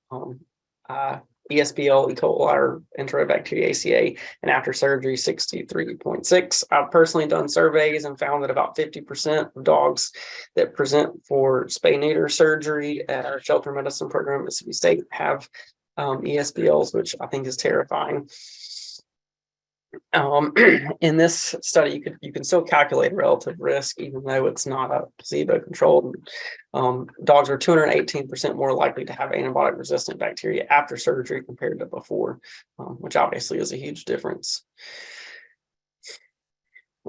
ESBL, E. coli, or Enterobacteriaceae, and after surgery, 63.6. I've personally done surveys and found that about 50% of dogs that present for spay-neuter surgery at our shelter medicine program at Mississippi State have ESBLs, which I think is terrifying. In this study, you can still calculate relative risk, even though it's not a placebo-controlled. Dogs are 218% more likely to have antibiotic-resistant bacteria after surgery compared to before, which obviously is a huge difference.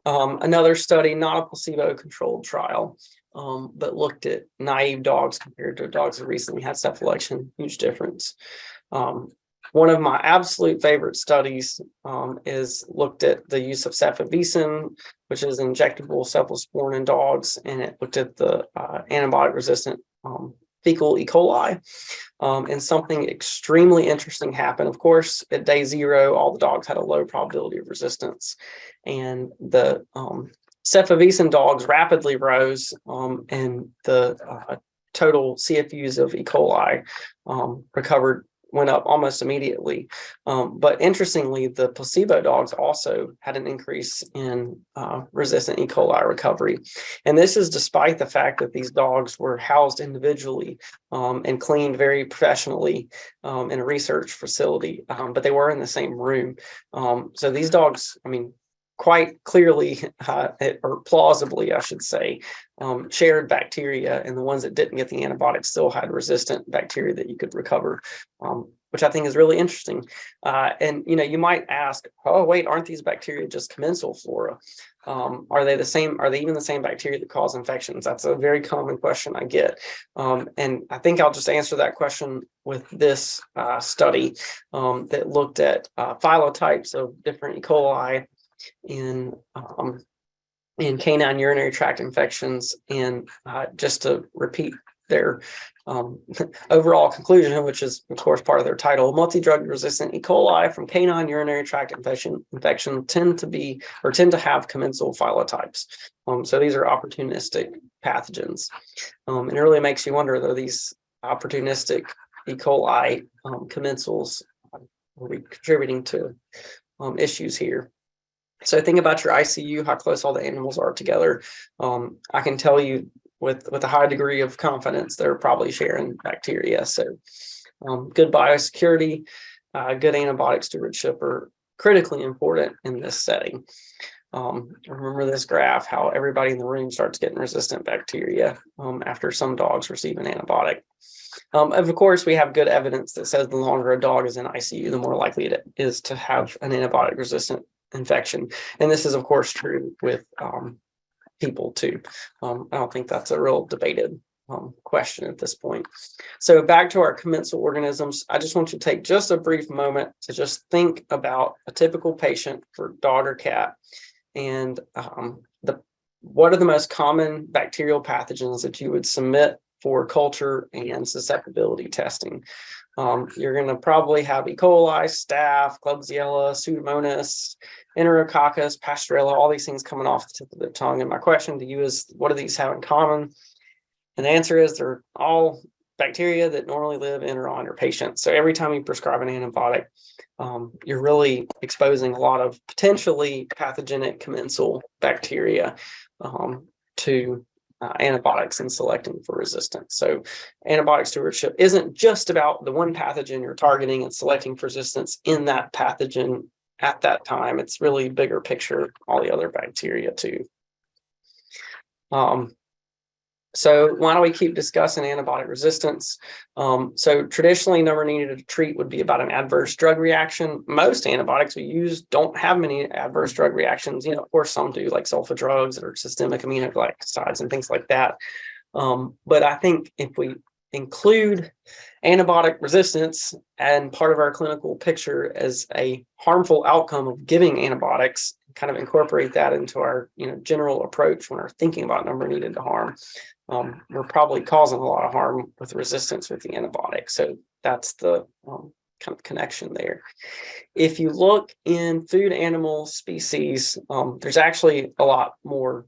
Another study, not a placebo-controlled trial, but looked at naive dogs compared to dogs that recently had cephalexin, huge difference. One of my absolute favorite studies is looked at the use of cefavecin, which is injectable cephalosporin in dogs, and it looked at the antibiotic-resistant fecal E. coli. And something extremely interesting happened. Of course, at day 0, all the dogs had a low probability of resistance, and the cefavecin dogs rapidly rose, and the total CFUs of E. coli went up almost immediately. But interestingly, the placebo dogs also had an increase in resistant E. coli recovery. And this is despite the fact that these dogs were housed individually and cleaned very professionally in a research facility, but they were in the same room. So these dogs, I mean, quite clearly or plausibly, I should say, shared bacteria, and the ones that didn't get the antibiotics still had resistant bacteria that you could recover, which I think is really interesting. And you might ask, oh wait, aren't these bacteria just commensal flora? Are they the same? Are they even the same bacteria that cause infections? That's a very common question I get, and I think I'll just answer that question with this study that looked at phylotypes of different E. coli in canine urinary tract infections, and just to repeat their overall conclusion, which is of course part of their title, multi-drug resistant E. coli from canine urinary tract infection tend to have commensal phylotypes. So these are opportunistic pathogens, and it really makes you wonder, though, these opportunistic E. coli commensals will be contributing to issues here. So think about your ICU, how close all the animals are together. I can tell you with a high degree of confidence, they're probably sharing bacteria. So good biosecurity, good antibiotic stewardship are critically important in this setting. Remember this graph, how everybody in the room starts getting resistant bacteria after some dogs receive an antibiotic. Of course, we have good evidence that says the longer a dog is in ICU, the more likely it is to have an antibiotic-resistant infection. And this is, of course, true with people too. I don't think that's a real debated question at this point. So back to our commensal organisms, I just want you to take just a brief moment to just think about a typical patient for dog or cat, and what are the most common bacterial pathogens that you would submit for culture and susceptibility testing. You're going to probably have E. coli, staph, Klebsiella, Pseudomonas, Enterococcus, Pasteurella, all these things coming off the tip of the tongue. And my question to you is, what do these have in common? And the answer is they're all bacteria that normally live in or on your patient. So every time you prescribe an antibiotic, you're really exposing a lot of potentially pathogenic commensal bacteria to antibiotics and selecting for resistance. So antibiotic stewardship isn't just about the one pathogen you're targeting and selecting for resistance in that pathogen at that time. It's really bigger picture, all the other bacteria too. So why don't we keep discussing antibiotic resistance? So traditionally, number needed to treat would be about an adverse drug reaction. Most antibiotics we use don't have many adverse drug reactions. Of course, some do, like sulfa drugs or systemic aminoglycosides and things like that. But I think if we include antibiotic resistance and part of our clinical picture as a harmful outcome of giving antibiotics, kind of incorporate that into our general approach when we're thinking about number needed to harm, we're probably causing a lot of harm with resistance with the antibiotic. So that's the kind of connection there. If you look in food animal species, there's actually a lot more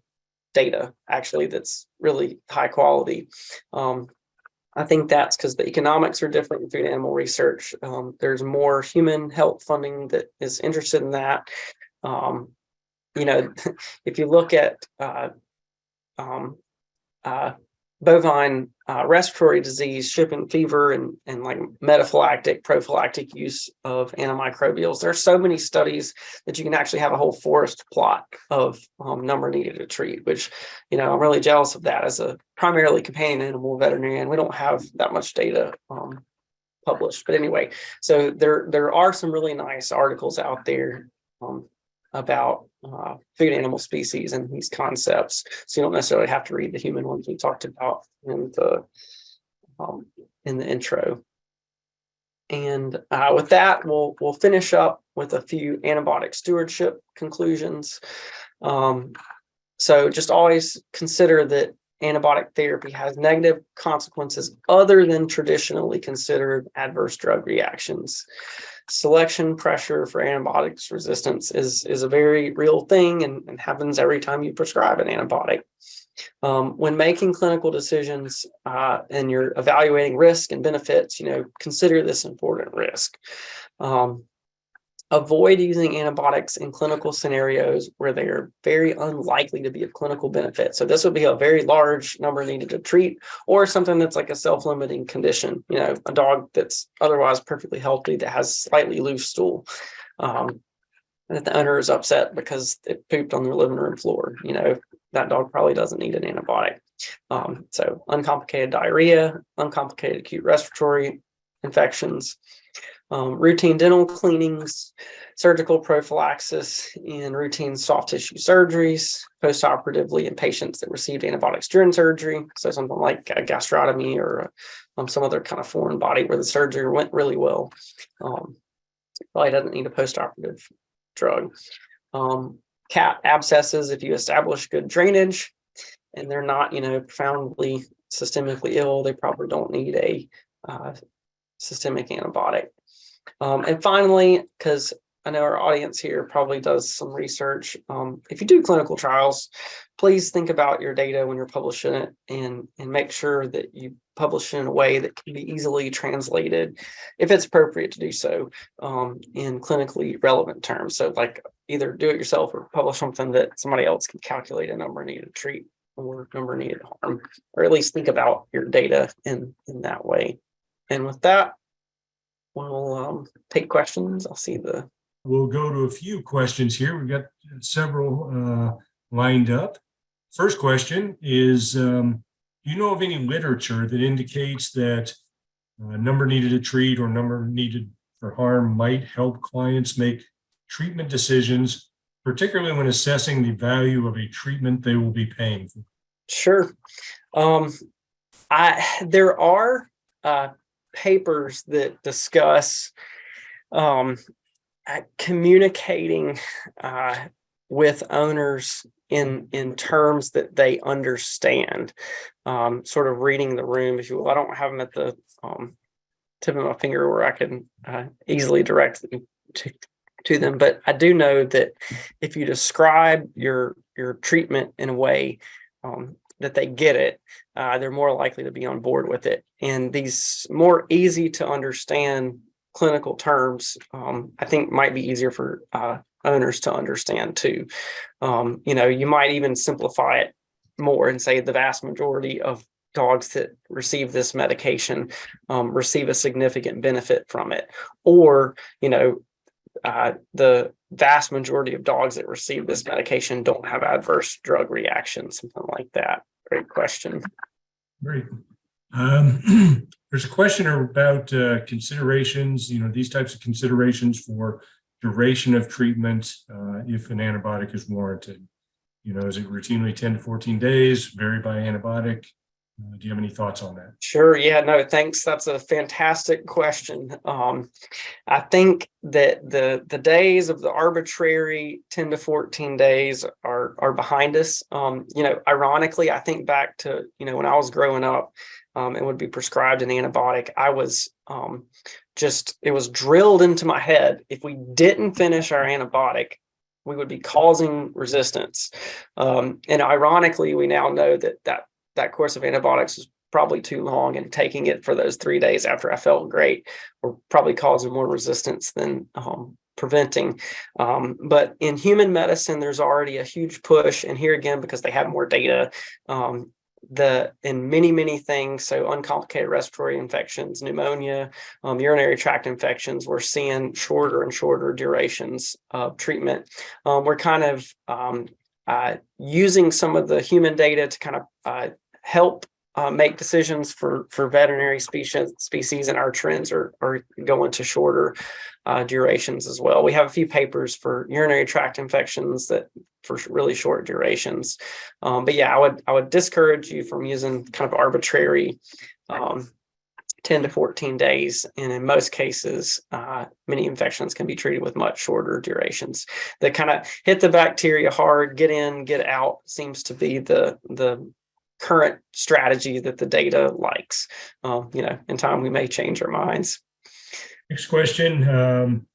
data actually that's really high quality. I think that's because the economics are different in food animal research. There's more human health funding that is interested in that. If you look at bovine respiratory disease, ship and fever, and like metaphylactic, prophylactic use of antimicrobials, there's so many studies that you can actually have a whole forest plot of number needed to treat, which, I'm really jealous of that. As a primarily companion animal veterinarian, we don't have that much data published. But anyway, so there are some really nice articles out there about food animal species and these concepts. So you don't necessarily have to read the human ones we talked about in the intro. And with that, we'll finish up with a few antibiotic stewardship conclusions. So just always consider that antibiotic therapy has negative consequences other than traditionally considered adverse drug reactions. Selection pressure for antibiotics resistance is a very real thing and happens every time you prescribe an antibiotic. When making clinical decisions and you're evaluating risk and benefits, consider this important risk. Avoid using antibiotics in clinical scenarios where they are very unlikely to be of clinical benefit. So this would be a very large number needed to treat, or something that's like a self-limiting condition, a dog that's otherwise perfectly healthy that has slightly loose stool, that the owner is upset because it pooped on their living room floor. That dog probably doesn't need an antibiotic. So uncomplicated diarrhea, uncomplicated acute respiratory infections, routine dental cleanings, surgical prophylaxis in routine soft tissue surgeries, postoperatively in patients that received antibiotics during surgery. So something like a gastrotomy or some other kind of foreign body where the surgery went really well. Probably doesn't need a postoperative drug. Cat abscesses, if you establish good drainage and they're not, profoundly systemically ill, they probably don't need a systemic antibiotic. And finally, because I know our audience here probably does some research, if you do clinical trials, please think about your data when you're publishing it and make sure that you publish it in a way that can be easily translated, if it's appropriate to do so, in clinically relevant terms. So like either do it yourself or publish something that somebody else can calculate a number needed to treat or number needed to harm, or at least think about your data in that way. And with that, we'll take questions. We'll go to a few questions here. We've got several lined up. First question is, do you know of any literature that indicates that number needed to treat or number needed for harm might help clients make treatment decisions, particularly when assessing the value of a treatment they will be paying for? Sure. There are papers that discuss communicating with owners in terms that they understand, sort of reading the room, if you will. I don't have them at the tip of my finger where I can easily direct them to them, but I do know that if you describe your treatment in a way that they get it, they're more likely to be on board with it. And these more easy to understand clinical terms, I think might be easier for owners to understand too. You might even simplify it more and say the vast majority of dogs that receive this medication receive a significant benefit from it, or the vast majority of dogs that receive this medication don't have adverse drug reactions, something like that. Great question. Great. There's a question about considerations, these types of considerations for duration of treatment if an antibiotic is warranted. Is it routinely 10 to 14 days, vary by antibiotic? Do you have any thoughts on that? Sure. Yeah, no, thanks. That's a fantastic question. I think that the days of the arbitrary 10 to 14 days are behind us. Ironically, I think back to, when I was growing up and would be prescribed an antibiotic, I was it was drilled into my head. If we didn't finish our antibiotic, we would be causing resistance. And ironically, we now know that course of antibiotics was probably too long, and taking it for those 3 days after I felt great were probably causing more resistance than preventing. But in human medicine, there's already a huge push, and here again, because they have more data, in many things, so uncomplicated respiratory infections, pneumonia, urinary tract infections, we're seeing shorter and shorter durations of treatment. We're kind of using some of the human data to kind of help make decisions for veterinary species, and our trends are going to shorter durations as well. We have a few papers for urinary tract infections that for really short durations. But yeah, I would discourage you from using kind of arbitrary 10 to 14 days. And in most cases, many infections can be treated with much shorter durations. That kind of hit the bacteria hard, get in, get out seems to be the current strategy that the data likes. In time we may change our minds. Next question.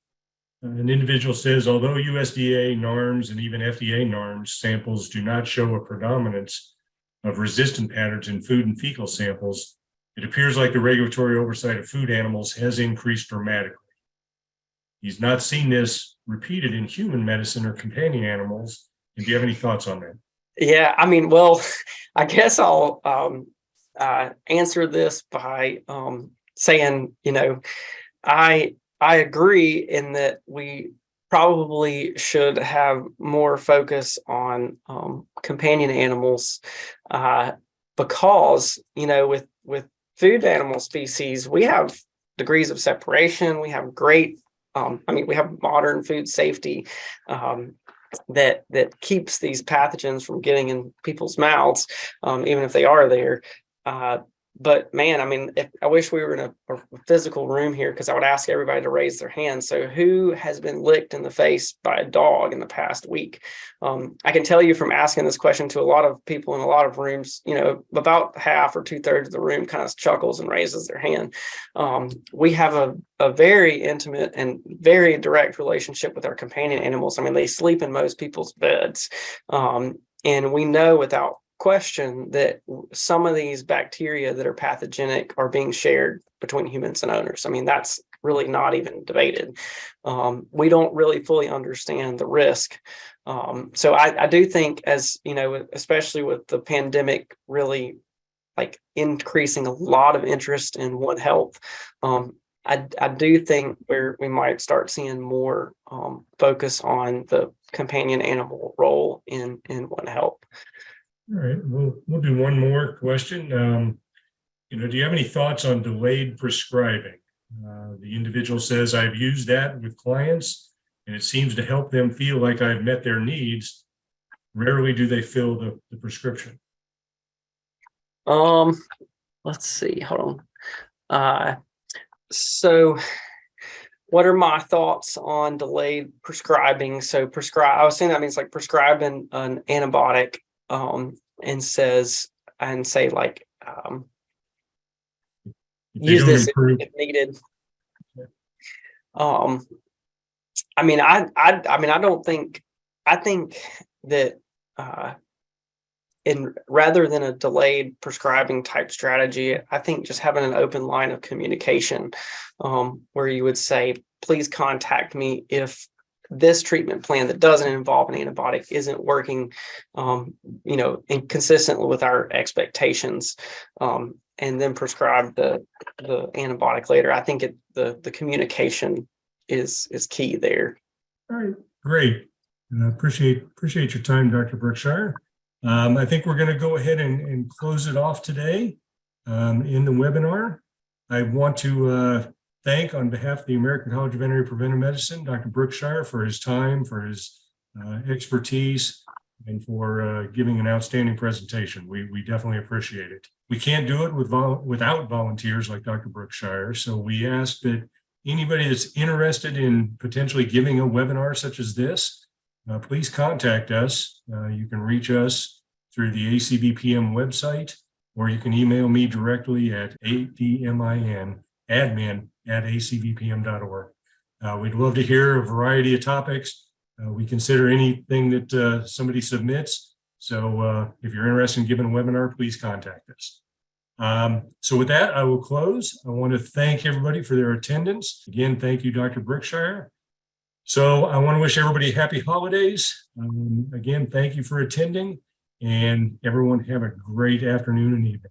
An individual says, although USDA norms and even FDA norms samples do not show a predominance of resistant patterns in food and fecal samples, it appears like the regulatory oversight of food animals has increased dramatically. He's not seen this repeated in human medicine or companion animals. Do you have any thoughts on that? Yeah, well, I guess I'll answer this by saying, I agree in that we probably should have more focus on companion animals because, with food animal species, we have degrees of separation. We have great, we have modern food safety that keeps these pathogens from getting in people's mouths, even if they are there. But man, I wish we were in a physical room here, because I would ask everybody to raise their hand. So who has been licked in the face by a dog in the past week? I can tell you from asking this question to a lot of people in a lot of rooms, about half or 2/3 of the room kind of chuckles and raises their hand. We have a very intimate and very direct relationship with our companion animals. They sleep in most people's beds. And we know without question that some of these bacteria that are pathogenic are being shared between humans and owners. That's really not even debated. We don't really fully understand the risk. So I do think, as especially with the pandemic really increasing a lot of interest in One Health, I do think we might start seeing more focus on the companion animal role in One Health. All right, we'll do one more question. Do you have any thoughts on delayed prescribing? The individual says, I've used that with clients and it seems to help them feel like I've met their needs. Rarely do they fill the prescription. Let's see, hold on. So what are my thoughts on delayed prescribing? So I was saying that means prescribing an antibiotic and say use this if needed. I think that and rather than a delayed prescribing type strategy, I think just having an open line of communication where you would say, please contact me if this treatment plan that doesn't involve an antibiotic isn't working, inconsistently with our expectations, and then prescribe the antibiotic later. I think the communication is key there. All right, great. Appreciate your time, Dr. Brookshire. I think we're going to go ahead and close it off today in the webinar. I want to thank, on behalf of the American College of Veterinary Preventive Medicine, Dr. Brookshire for his time, for his expertise, and for giving an outstanding presentation. We definitely appreciate it. We can't do it without volunteers like Dr. Brookshire, so we ask that anybody that's interested in potentially giving a webinar such as this, please contact us. You can reach us through the ACVPM website, or you can email me directly at admin@acvpm.org. We'd love to hear a variety of topics. We consider anything that somebody submits. So if you're interested in giving a webinar, please contact us. So with that, I will close. I want to thank everybody for their attendance. Again, thank you, Dr. Brookshire. So I want to wish everybody happy holidays. Again, thank you for attending, and everyone have a great afternoon and evening.